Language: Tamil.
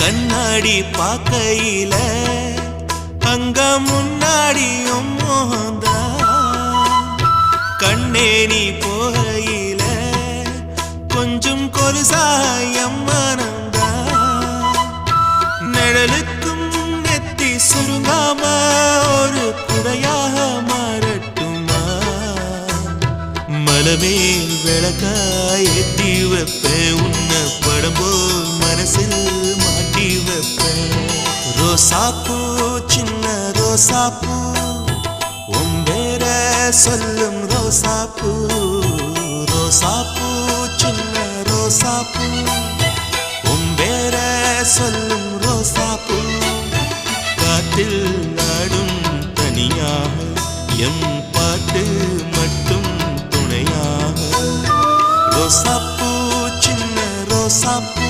கண்ணாடி பார்க்கையில அங்க முன்னாடியும் மோகந்தா கண்ணே நீ போகையில கொஞ்சம் கொலுசாயம் மனந்தா நிழலுக்கும் நெத்தி சுருங்காம ஒரு குடையாக மாறட்டுமா மலமேல் விளக்காய் ஏத்தி வைப்பேன் உன்னை படம் போல் மனசில் மாட்டி வைப்பேன் ரோசாப்பூ சின்ன ரோசாப்பூ உம்பேர சொல்லும் ரோசாப்பூ ரோசாப்பூ சின்ன ரோசாப்பூ உம்பேர சொல்லும் ரோசாப்பூ காற்றில் நாடும் தனியாக எம் பாட்டு மட்டும் துணையாக ரோசாப்பூ சின்ன ரோசாப்பூ